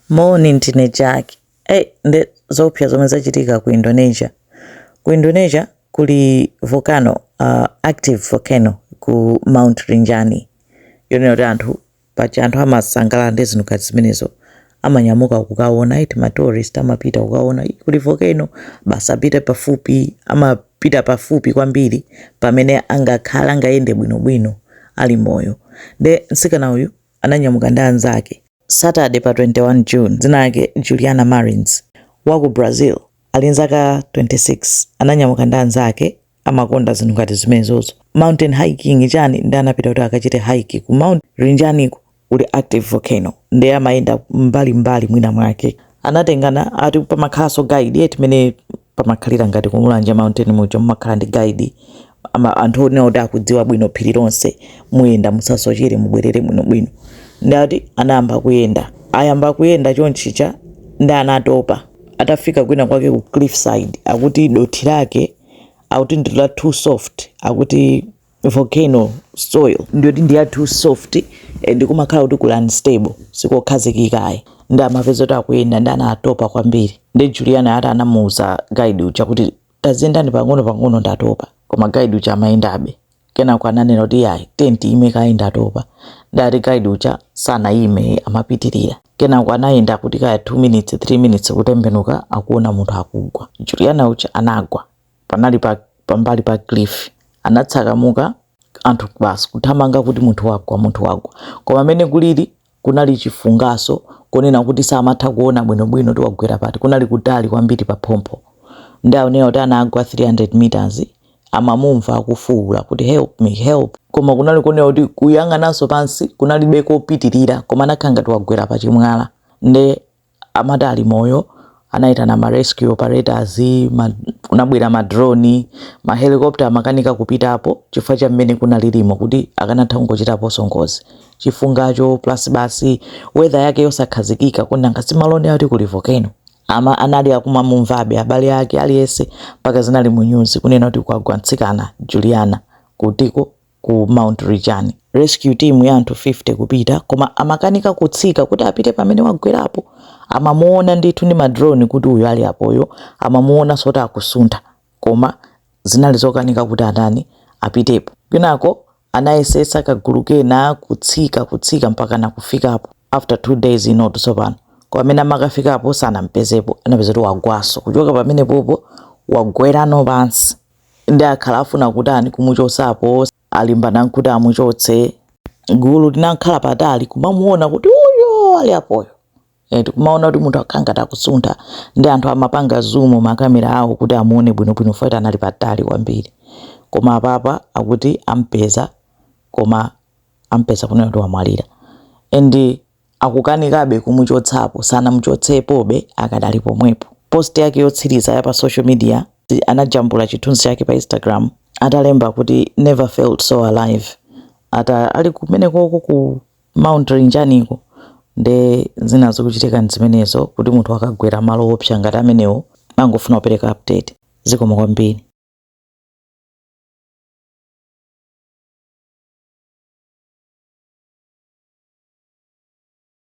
Morning teenage. Nde zopya zomwe zachitika ku Indonesia. Ku Indonesia kuli volcano, active volcano ku Mount Rinjani. Yonera kuti anthu amasangalala ndi zinthu ngati zimenezo. Amanyamuka kukaona iti ma tourist amapita kukaona kuli volcano basi apita pafupi, amapita pafupi kwambiri pamene angakhala angayende bwinobwino ali moyo. Nde mtsikana uyu ananyamuka ndi anzake Saturday pa 21 June, dzina lake Juliana Marins, waku Brazil, ali nzaka 26, ananyamuka ndi anzake amakonda zinthu ngati zimenezozo. Mountain hiking chani ndi anapita kuti akachite hike ku Mount Rinjani kuli active volcano. Ndi amayenda mbali mwina mwake. Anatengana ati pamakhalanso guide yeti mene pamakhalira ngati kumulanja mountain mucho mumakhala ndi guide. Anthu onena kuti akudziwa bwino phiri lonse, muyenda musasochere mubwerere bwinobwino. Ndi ati ayamba kuyenda chonchicha ndi anatopa. Atafika kwina kwake ku cliffside akuti dothi lake akuti ndi la too soft, akuti volcano soil ndiyoti ndi ya too soft ndi kumakhala kuti kuli unstable sikokhazikikayi. Ndi amapeza kuti akuyenda ndi anatopa kwambiri. Ndi Juliana ati anamuuza guide uja kuti taziyendani pang'ono ndatopa, koma guide uja amayendabe. Kenako ananena kuti yayi tenti ime kayi ndatopa. Ndati guide uja sanayime amapitirira. Kenako anayenda kuti kaya 2 minutes 3 minutes kutembenuka akuona munthu akugwa. Juliana uja anagwa panali pambali pa cliff. Anatsakamuka anthu basi kuthamanga kuti munthu wagwa. Koma amene kulili kunali chifungaso konena kuti samatha kuona bwinobwino kuti wagwera pati, kunali kutali kwambiri pa phompo. Ndi aonera kuti anagwa 300 meters amamumva akufuwula kuti help me. Koma kunali konena kuti kuyang'ananso pansi kunalibe kopitirira, koma anakhala ngati wagwera pa chimwala. Ndi amati ali moyo anayitana ma rescue operators, kunabwera ma drone, ma helicopter makanika kupitapo chifukwa cha mmene kunalilimo kuti akanatha kungochitapo ngozi. Chifungacho plus basi weather yake yosakhazikika kuna ngati malone ati kuli volcano. Anali akumamumvabe abale yake aliyese mpaka zinali mu news kunena kuti kwagwa mtsikana Juliana kutiko ku Mount Rinjani. Rescue team ya anthu 50 kupita, koma amakanika kutsika kuti apite pamene wagwerapo. Amamuona ndithu ndi madrone kuti uyu ali apoyo, amamuona sota akusuntha, koma zinali zokanika kuti atani apitepo. Kenako anayesesa kagulu kena kutsika mpaka nakufikapo after 2 days inotu sopano. Kwa amene amakafikapo sanampezepo, anapeza kuti wagwaso kuchoka pamene popo wagwerano pansi. Ndi akhala afuna kuti kumuchosapo, alimbana kuti amuchotse. Gulu linakhala patali kumamuona kuti uyo ali apoyo. Kumaona kuti munthu akangati akusuntha, ndi anthu amapanga zoom makamera awo kuti amuone bwinobwino foti anali patali kwambiri. Koma apapa akuti ampeza, koma ampeza kunena kuti wamwalira. Ndi akukanikabe kumuchotsapo, sanamuchotsepobe akadali pomwepo. Post yake yotsiriza ya pa social media anajambula chithunzi chake pa Instagram, atalemba kuti never felt so alive. Ali kumeneko ku Mount Rinjani nde zinazo kuchitika nzimenezo kuti munthu akagwera malo opsa ngati amenewo. Angofuna kupereka update. Zikomo kwambiri.